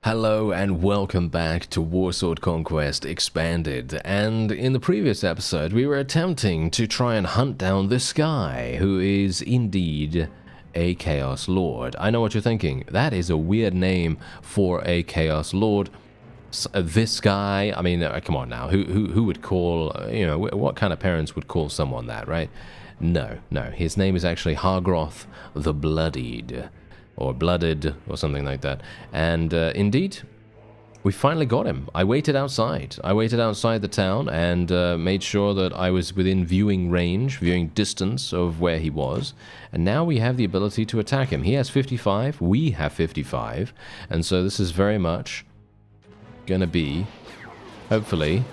Hello and welcome back to Warsword Conquest Expanded, and in the previous episode we were attempting to try and hunt down this guy who is indeed a Chaos Lord. I know what you're thinking, that is a weird name for a Chaos Lord. This guy, I mean, come on now, who would call, what kind of parents would call someone that, right? No, his name is actually Hargroth the Bloodied. Or Blooded, or something like that. And indeed, we finally got him. I waited outside. I waited outside the town and made sure that I was within viewing range, viewing distance of where he was. And now we have the ability to attack him. He has 55, we have 55. And so this is very much going to be, hopefully,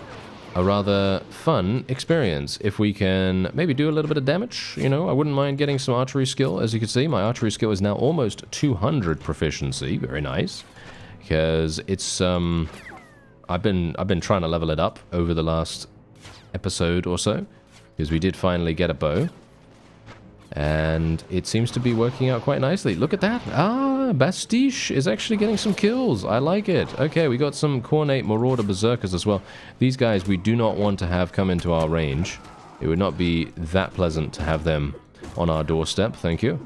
a rather fun experience. If we can maybe do a little bit of damage, I wouldn't mind getting some archery skill. As you can see, my archery skill is now almost 200 proficiency. Very nice. Because it's, I've been trying to level it up over the last episode or so. Because we did finally get a bow. And it seems to be working out quite nicely. Look at that. Bastiche is actually getting some kills. I like it. Okay, we got some Cornate Marauder Berserkers as well. These guys we do not want to have come into our range. It would not be that pleasant to have them on our doorstep. Thank you.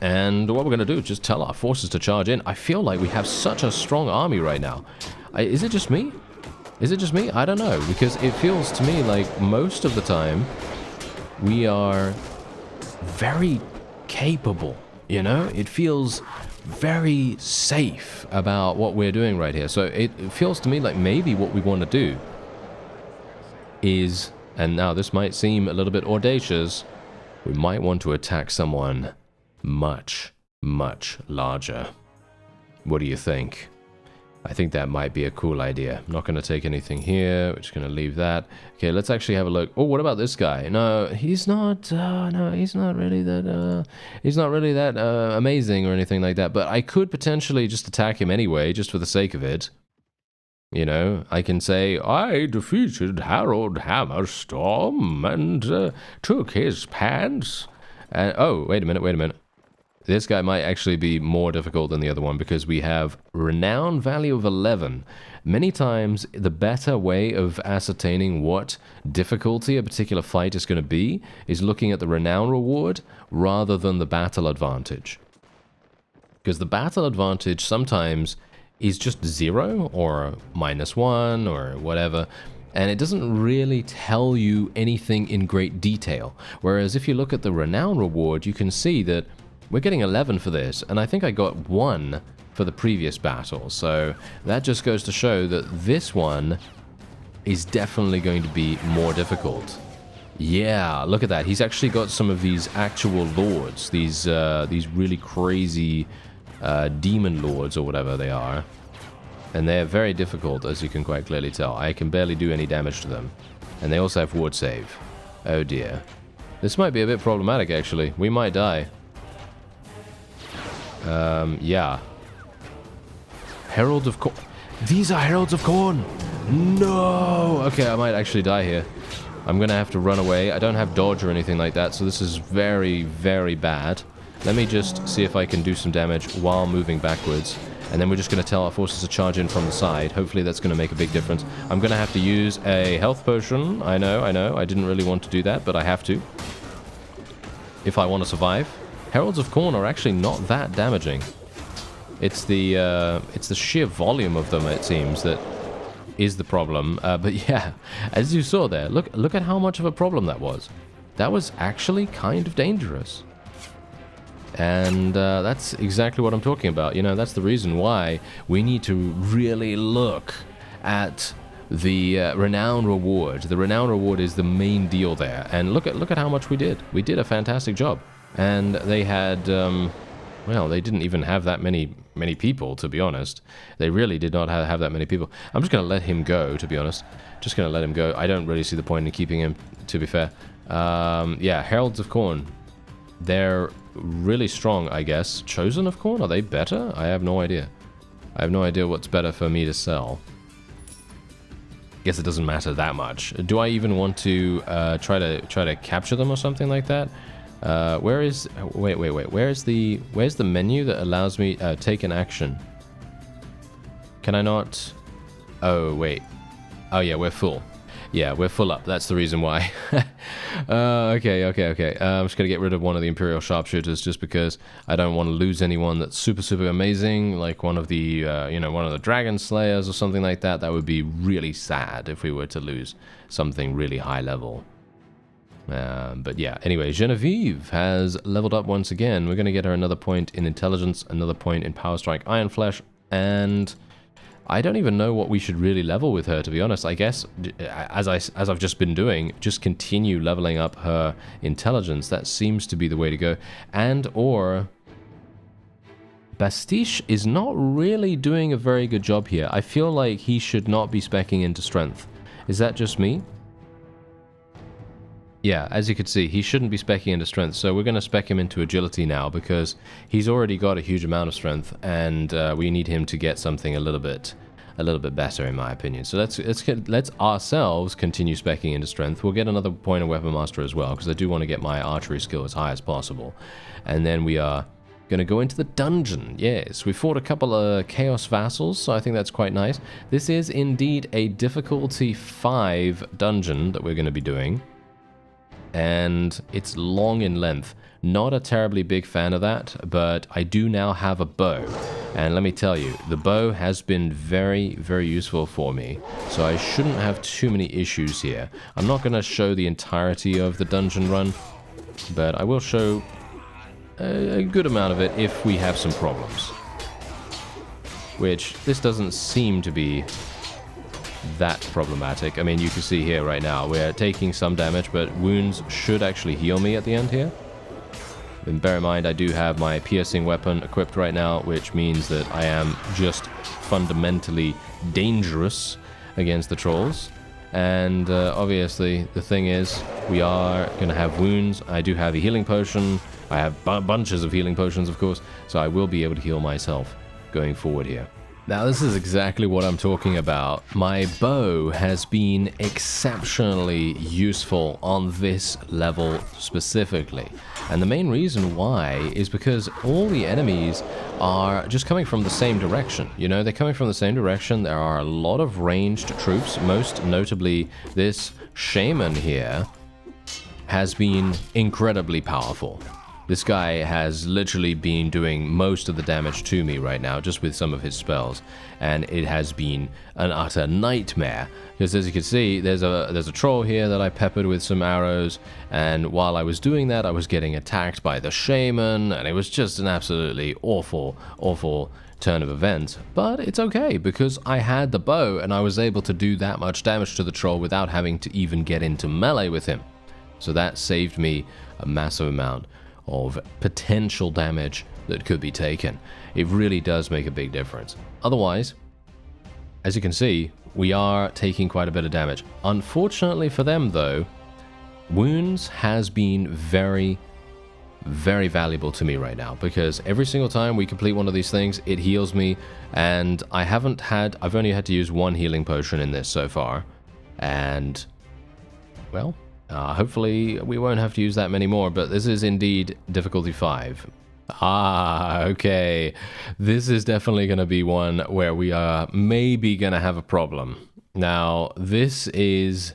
And what we're going to do is just tell our forces to charge in. I feel like we have such a strong army right now. Is it just me? Is it just me? I don't know. Because it feels to me like most of the time we are very capable. It feels very safe about what we're doing right here. So it feels to me like maybe what we want to do is, and now this might seem a little bit audacious, we might want to attack someone much, much larger. What do you think? I think that might be a cool idea. I'm not going to take anything here. We're just going to leave that. Okay, let's actually have a look. Oh, what about this guy? No, he's not. No, he's not really that. He's not really that amazing or anything like that. But I could potentially just attack him anyway, just for the sake of it. I can say I defeated Harold Hammerstorm and took his pants. And oh, wait a minute. This guy might actually be more difficult than the other one because we have renown value of 11. Many times, the better way of ascertaining what difficulty a particular fight is going to be is looking at the renown reward rather than the battle advantage. Because the battle advantage sometimes is just 0 or -1 or whatever, and it doesn't really tell you anything in great detail. Whereas if you look at the renown reward, you can see that we're getting 11 for this, and I think I got 1 for the previous battle, so that just goes to show that this one is definitely going to be more difficult. Yeah, look at that. He's actually got some of these actual lords, these really crazy demon lords or whatever they are, and they're very difficult, as you can quite clearly tell. I can barely do any damage to them, and they also have ward save. Oh dear. This might be a bit problematic, actually. We might die. Yeah. Herald of Corn. These are Heralds of Corn! No! Okay, I might actually die here. I'm gonna have to run away. I don't have dodge or anything like that, so this is very, very bad. Let me just see if I can do some damage while moving backwards. And then we're just gonna tell our forces to charge in from the side. Hopefully that's gonna make a big difference. I'm gonna have to use a health potion. I know. I didn't really want to do that, but I have to. If I want to survive. Heralds of Corn are actually not that damaging. It's the sheer volume of them, it seems, that is the problem. But yeah, as you saw there, look at how much of a problem that was. That was actually kind of dangerous. And that's exactly what I'm talking about. That's the reason why we need to really look at the renown reward. The renown reward is the main deal there. And look at how much we did. We did a fantastic job. And they had, well, they didn't even have that many people, to be honest. They really did not have that many people. I'm just going to let him go, to be honest. Just going to let him go. I don't really see the point in keeping him, to be fair. Yeah, Heralds of Corn. They're really strong, I guess. Chosen of Corn? Are they better? I have no idea. I have no idea what's better for me to sell. Guess it doesn't matter that much. Do I even want to try to capture them or something like that? Where's the menu that allows me take an action? Can I not? Oh, wait. Oh, yeah, we're full. Yeah, we're full up. That's the reason why. Okay. I'm just going to get rid of one of the Imperial Sharpshooters just because I don't want to lose anyone that's super, super amazing, like one of the, you know, one of the Dragon Slayers or something like that. That would be really sad if we were to lose something really high level. But yeah, anyway, Genevieve has leveled up once again. We're going to get her another point in Intelligence, another point in Power Strike Iron Flesh, and I don't even know what we should really level with her, to be honest. I guess, as I've just been doing, just continue leveling up her intelligence. That seems to be the way to go. And or Bastiche is not really doing a very good job here. I feel like he should not be speccing into strength. Is that just me? Yeah, as you can see, he shouldn't be speccing into strength, so we're going to spec him into agility now because he's already got a huge amount of strength, and we need him to get something a little bit better, in my opinion. So let's ourselves continue speccing into strength. We'll get another point of Weapon Master as well because I do want to get my archery skill as high as possible, and then we are going to go into the dungeon. Yes, we fought a couple of Chaos Vassals, so I think that's quite nice. This is indeed a difficulty 5 dungeon that we're going to be doing. And it's long in length. Not a terribly big fan of that, but I do now have a bow. And let me tell you, the bow has been very, very useful for me, so I shouldn't have too many issues here. I'm not going to show the entirety of the dungeon run, but I will show a good amount of it if we have some problems. Which, this doesn't seem to be that problematic. I mean, you can see here right now we're taking some damage, but wounds should actually heal me at the end here. And bear in mind, I do have my piercing weapon equipped right now, which means that I am just fundamentally dangerous against the trolls. And obviously, the thing is, we are going to have wounds. I do have a healing potion. I have bunches of healing potions, of course, so I will be able to heal myself going forward here. Now, this is exactly what I'm talking about. My bow has been exceptionally useful on this level specifically. And the main reason why is because all the enemies are just coming from the same direction. You know, they're coming from the same direction. There are a lot of ranged troops, most notably this shaman here has been incredibly powerful. This guy has literally been doing most of the damage to me right now, just with some of his spells, and it has been an utter nightmare. Because as you can see, there's a troll here that I peppered with some arrows, and while I was doing that, I was getting attacked by the shaman, and it was just an absolutely awful, awful turn of events. But it's okay, because I had the bow, and I was able to do that much damage to the troll without having to even get into melee with him. So that saved me a massive amount of potential damage that could be taken. It really does make a big difference. Otherwise, as you can see, we are taking quite a bit of damage. Unfortunately for them though, wounds has been very, very valuable to me right now, because every single time we complete one of these things, it heals me, and I've only had to use one healing potion in this so far, and well, hopefully we won't have to use that many more, but this is indeed difficulty 5. Okay. This is definitely going to be one where we are maybe going to have a problem. Now, this is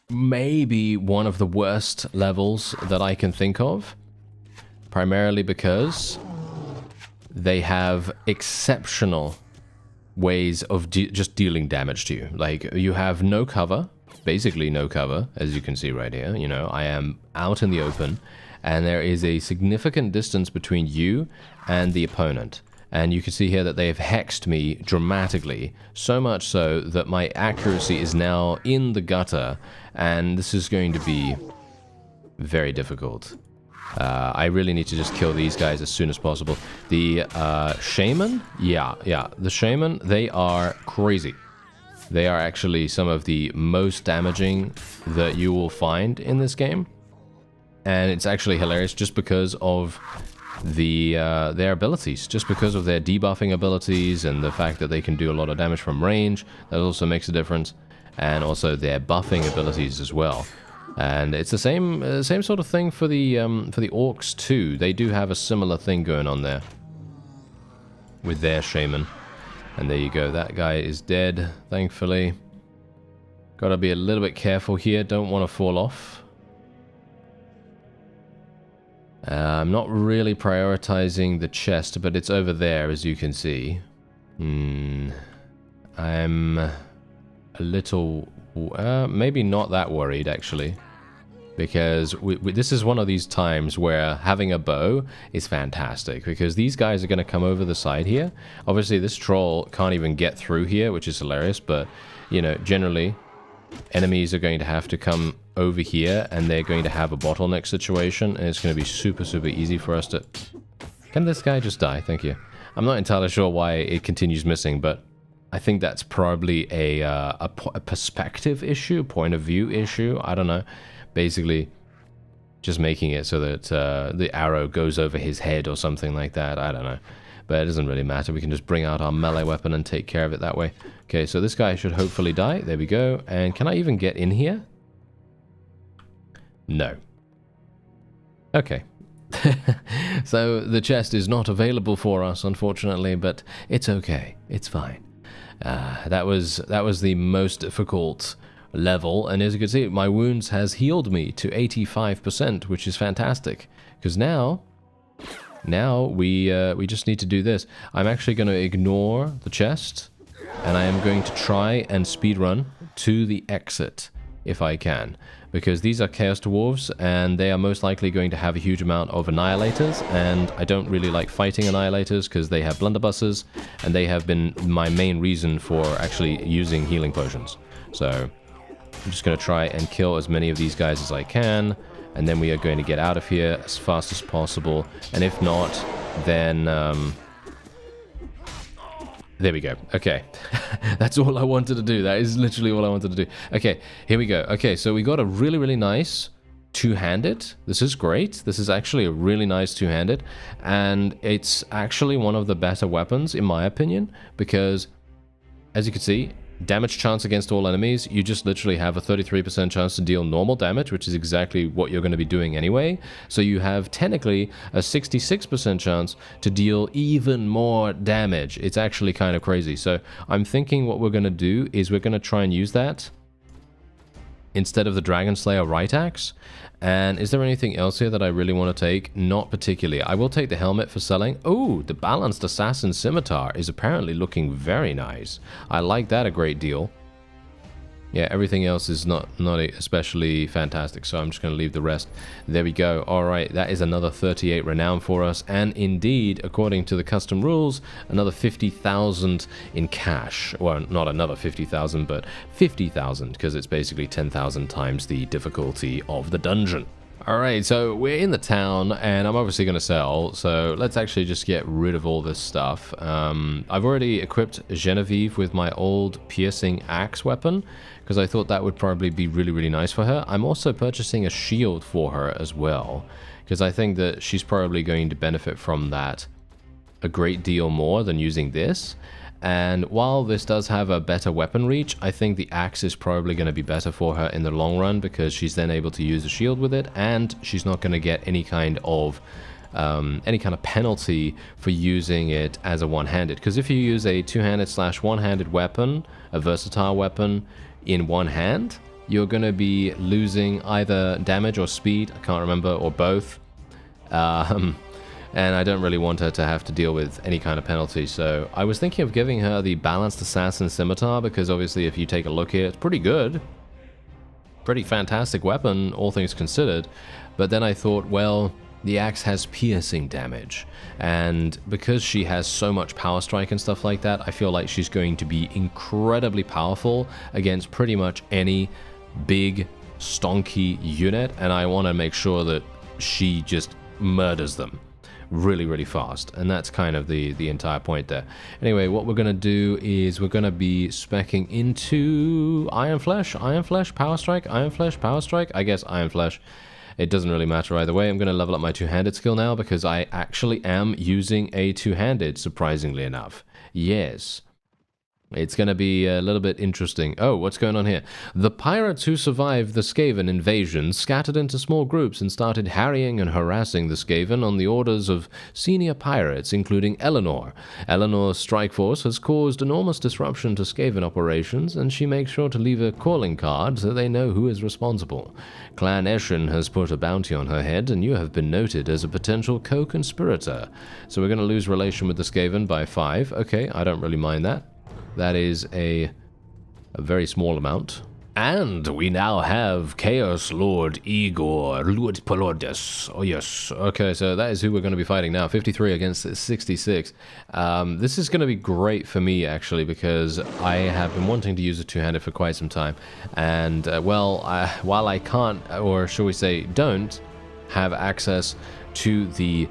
maybe one of the worst levels that I can think of, primarily because they have exceptional ways of just dealing damage to you. Like, you have no cover. Basically no cover, as you can see right here. You know, I am out in the open, and there is a significant distance between you and the opponent. And you can see here that they have hexed me dramatically, so much so that my accuracy is now in the gutter, and this is going to be very difficult. I really need to just kill these guys as soon as possible. The shaman? Yeah, the shaman, they are crazy. They are actually some of the most damaging that you will find in this game. And it's actually hilarious just because of their abilities, just because of their debuffing abilities and the fact that they can do a lot of damage from range. That also makes a difference. And also their buffing abilities as well. And it's the same sort of thing for the orcs too. They do have a similar thing going on there with their shaman. And there you go, that guy is dead, thankfully. Gotta be a little bit careful here, don't want to fall off. I'm not really prioritizing the chest, but it's over there, as you can see. I'm a little... maybe not that worried, actually. Because this is one of these times where having a bow is fantastic. Because these guys are going to come over the side here. Obviously, this troll can't even get through here, which is hilarious. But, you know, generally, enemies are going to have to come over here. And they're going to have a bottleneck situation. And it's going to be super, super easy for us to... Can this guy just die? Thank you. I'm not entirely sure why it continues missing, but... I think that's probably a perspective issue, point of view issue. I don't know. Basically, just making it so that the arrow goes over his head or something like that. I don't know. But it doesn't really matter. We can just bring out our melee weapon and take care of it that way. Okay, so this guy should hopefully die. There we go. And can I even get in here? No. Okay. So the chest is not available for us, unfortunately, but it's okay. It's fine. That was the most difficult level, and as you can see, my wounds has healed me to 85%, which is fantastic. Because now we just need to do this. I'm actually going to ignore the chest, and I am going to try and speedrun to the exit if I can. Because these are Chaos Dwarves, and they are most likely going to have a huge amount of Annihilators, and I don't really like fighting Annihilators because they have blunderbusses, and they have been my main reason for actually using healing potions. So I'm just going to try and kill as many of these guys as I can, and then we are going to get out of here as fast as possible, and if not, then... There we go. Okay. That's all I wanted to do. That is literally all I wanted to do. Okay, here we go. Okay, so we got a really, really nice two-handed. This is great. This is actually a really nice two-handed. And it's actually one of the better weapons, in my opinion, because, as you can see, damage chance against all enemies, you just literally have a 33% chance to deal normal damage, which is exactly what you're going to be doing anyway. So you have technically a 66% chance to deal even more damage. It's actually kind of crazy. So I'm thinking what we're going to do is we're going to try and use that instead of the Dragon Slayer Right Axe. And is there anything else here that I really want to take? Not particularly. I will take the helmet for selling. Oh, the Balanced Assassin Scimitar is apparently looking very nice. I like that a great deal. Yeah, everything else is not especially fantastic, so I'm just going to leave the rest. There we go. All right, that is another 38 renown for us, and indeed, according to the custom rules, another 50,000 in cash. Well, not another 50,000, but 50,000, because it's basically 10,000 times the difficulty of the dungeon. Alright, so we're in the town, and I'm obviously going to sell, so let's actually just get rid of all this stuff. I've already equipped Genevieve with my old piercing axe weapon, because I thought that would probably be really, really nice for her. I'm also purchasing a shield for her as well, because I think that she's probably going to benefit from that a great deal more than using this. And while this does have a better weapon reach, I think the axe is probably going to be better for her in the long run, because she's then able to use a shield with it, and she's not going to get any kind of penalty for using it as a one-handed. Because if you use a two-handed / one-handed weapon, a versatile weapon, in one hand, you're going to be losing either damage or speed, I can't remember, or both. And I don't really want her to have to deal with any kind of penalty, so I was thinking of giving her the Balanced Assassin Scimitar, because obviously if you take a look here, it's pretty good. Pretty fantastic weapon, all things considered. But then I thought, well, the axe has piercing damage, and because she has so much power strike and stuff like that, I feel like she's going to be incredibly powerful against pretty much any big, stonky unit, and I want to make sure that she just murders them really, really fast, and that's kind of the entire point there. Anyway, what we're going to do is we're going to be speccing into Iron Flesh, Power Strike, Iron Flesh, Power Strike, I guess Iron Flesh. It doesn't really matter either way. I'm going to level up my two-handed skill now, because I actually am using a two-handed, surprisingly enough. Yes. It's going to be a little bit interesting. Oh, what's going on here? The pirates who survived the Skaven invasion scattered into small groups and started harrying and harassing the Skaven on the orders of senior pirates, including Eleanor. Eleanor's strike force has caused enormous disruption to Skaven operations, and she makes sure to leave a calling card so they know who is responsible. Clan Eshin has put a bounty on her head, and you have been noted as a potential co-conspirator. So we're going to lose relation with the Skaven by 5. Okay, I don't really mind that. That is a very small amount. And we now have Chaos Lord Igor Luitpolodes. Oh yes. Okay, so that is who we're going to be fighting now. 53 against 66. This is going to be great for me, actually, because I have been wanting to use a two-handed for quite some time. And, while I can't, or shall we say, don't have access to the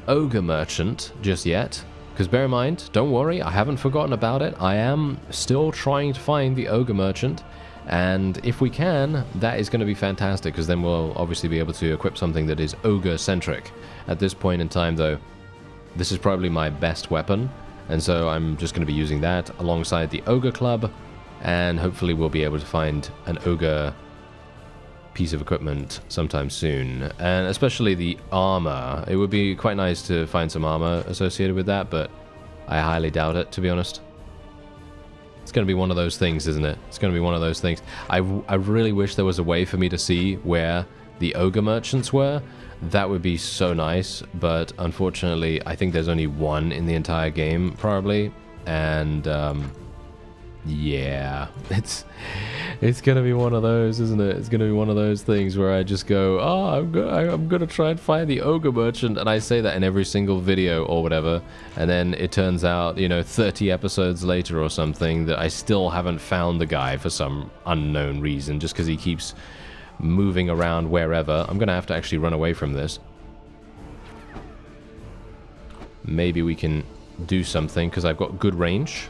Ogre Merchant just yet, because bear in mind, don't worry, I haven't forgotten about it. I am still trying to find the Ogre Merchant, and if we can, that is going to be fantastic, because then we'll obviously be able to equip something that is Ogre-centric. At this point in time, though, this is probably my best weapon, and so I'm just going to be using that alongside the Ogre Club, and hopefully we'll be able to find an Ogre piece of equipment sometime soon, and especially the armor. It would be quite nice to find some armor associated with that, but I highly doubt it, to be honest. It's going to be one of those things, isn't it? It's going to be one of those things. I really wish there was a way for me to see where the Ogre Merchants were. That would be so nice, but unfortunately, I think there's only one in the entire game, probably, and yeah, it's gonna be one of those, isn't it? It's gonna be one of those things where I just go, oh, I'm gonna try and find the Ogre Merchant, and I say that in every single video or whatever, and then it turns out, you know, 30 episodes later or something, that I still haven't found the guy for some unknown reason, just because he keeps moving around wherever. I'm gonna have to actually run away from this. Maybe we can do something, because I've got good range.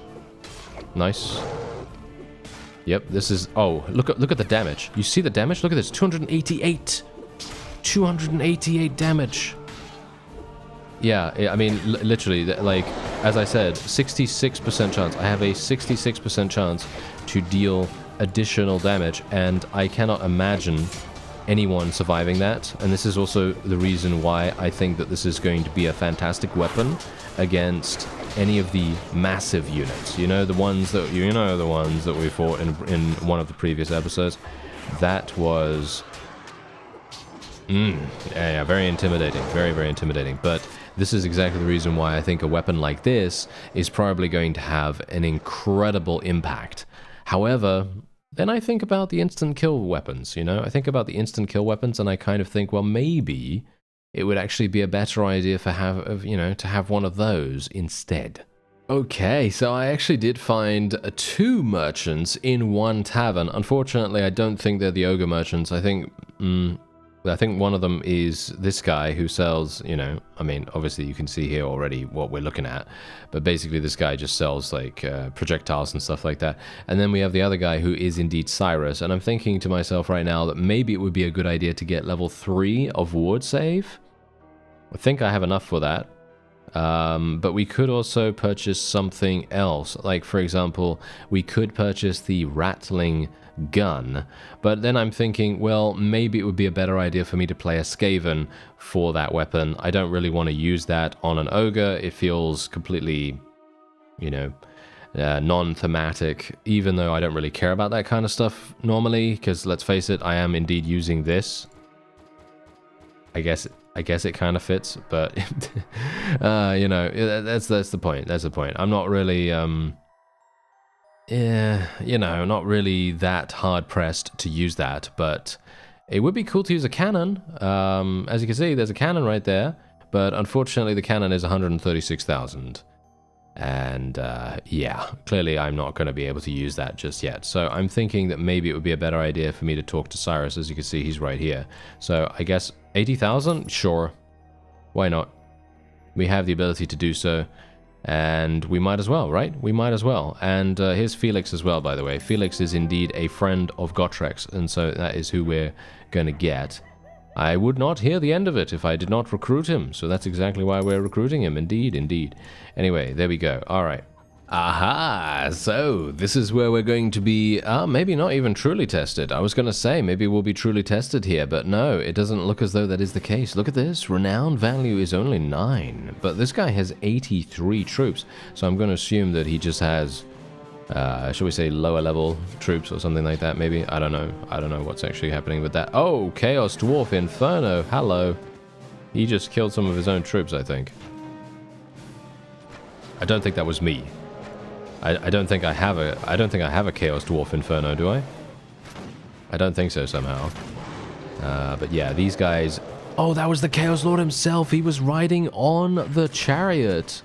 Nice. Yep, this is... Oh, look at the damage. You see the damage? Look at this. 288. 288 damage. Yeah, I mean, literally, like, as I said, 66% chance. I have a 66% chance to deal additional damage, and I cannot imagine anyone surviving that. And this is also the reason why I think that this is going to be a fantastic weapon against any of the massive units. You know, the ones that we fought in one of the previous episodes. That was yeah, very intimidating, very intimidating. But this is exactly the reason why I think a weapon like this is probably going to have an incredible impact. However, then I think about the instant kill weapons, you know? I think about the instant kill weapons, and I kind of think, well, maybe it would actually be a better idea to have one of those instead. Okay, so I actually did find 2 merchants in one tavern. Unfortunately, I don't think they're the Ogre Merchants. I think one of them is this guy who sells, you know, I mean, obviously you can see here already what we're looking at, but basically this guy just sells, like, projectiles and stuff like that. And then we have the other guy who is indeed Cyrus, and I'm thinking to myself right now that maybe it would be a good idea to get level 3 of ward save. I think I have enough for that. But we could also purchase something else. Like, for example, we could purchase the rattling gun, but then I'm thinking, well, maybe it would be a better idea for me to play a Skaven for that weapon. I don't really want to use that on an ogre. It feels completely, you know, non-thematic, even though I don't really care about that kind of stuff normally, because let's face it, I am indeed using this. I guess it kind of fits, but you know, that's the point. That's the point. I'm not really yeah, you know, not really that hard-pressed to use that, but it would be cool to use a cannon. As you can see, there's a cannon right there, but unfortunately the cannon is 136,000. And yeah, clearly I'm not going to be able to use that just yet. So I'm thinking that maybe it would be a better idea for me to talk to Cyrus. As you can see, he's right here. So I guess 80,000? Sure. Why not? We have the ability to do so. And we might as well, right? We might as well. And here's Felix as well, by the way. Felix is indeed a friend of Gotrek's, and so that is who we're going to get. I would not hear the end of it if I did not recruit him, so that's exactly why we're recruiting him. Indeed, indeed. Anyway, there we go. All right. Aha! So, this is where we're going to be, maybe not even truly tested. I was going to say, maybe we'll be truly tested here, but no, it doesn't look as though that is the case. Look at this, renown value is only 9, but this guy has 83 troops, so I'm going to assume that he just has, shall we say, lower level troops or something like that, maybe? I don't know. I don't know what's actually happening with that. Oh, Chaos Dwarf Inferno, hello. He just killed some of his own troops, I think. I don't think that was me. I don't think I have a Chaos Dwarf Inferno, do I? I don't think so somehow. But yeah, these guys... Oh, that was the Chaos Lord himself! He was riding on the chariot!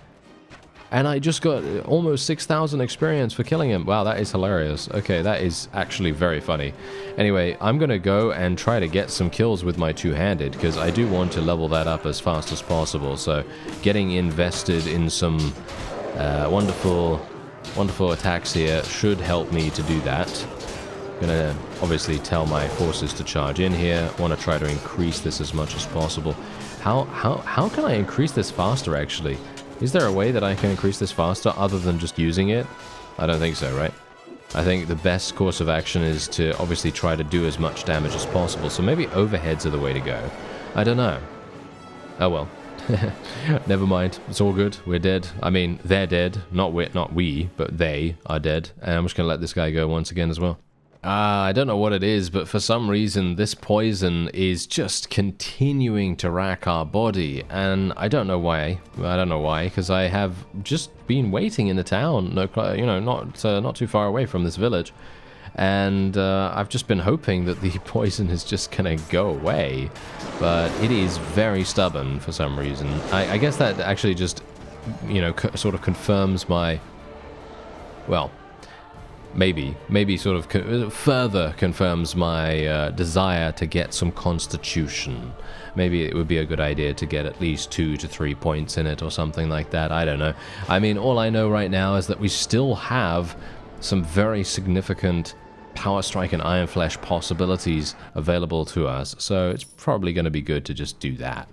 And I just got almost 6,000 experience for killing him. Wow, that is hilarious. Okay, that is actually very funny. Anyway, I'm gonna go and try to get some kills with my two-handed, because I do want to level that up as fast as possible. So, getting invested in some wonderful attacks here should help me to do that. Gonna obviously tell my forces to charge in here. Want to try to increase this as much as possible. How can I increase this faster, actually? Is there a way that I can increase this faster other than just using it? I don't think so, right? I think the best course of action is to obviously try to do as much damage as possible. So maybe overheads are the way to go. I don't know. Oh well. Never mind. It's all good. We're dead. I mean, they're dead. Not we, but they are dead. And I'm just going to let this guy go once again as well. I don't know what it is, but for some reason this poison is just continuing to rack our body, and I don't know why. I don't know why, because I have just been waiting in the town, you know, not too far away from this village, and I've just been hoping that the poison is just gonna go away, but it is very stubborn for some reason. I guess that actually just, you know, sort of confirms my, well, maybe sort of further confirms my desire to get some constitution. Maybe it would be a good idea to get at least 2 to 3 points in it or something like that. I don't know. I mean, all I know right now is that we still have some very significant Power Strike and Iron Flesh possibilities available to us, so it's probably going to be good to just do that.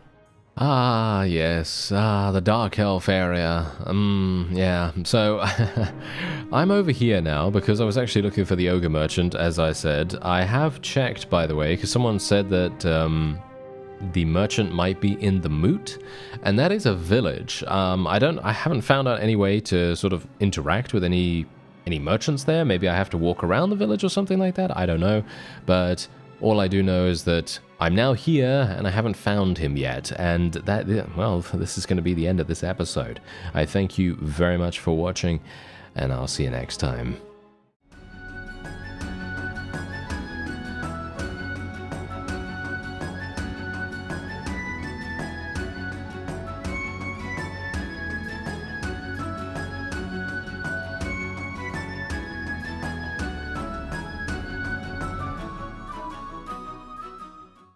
Ah, yes. The Dark Elf area. Yeah. So, I'm over here now because I was actually looking for the Ogre Merchant, as I said. I have checked, by the way, because someone said that the merchant might be in the Moot, and that is a village. I haven't found out any way to sort of interact with any merchants there. Maybe I have to walk around the village or something like that. I don't know. But all I do know is that I'm now here, and I haven't found him yet, and that, well, this is going to be the end of this episode. I thank you very much for watching, and I'll see you next time.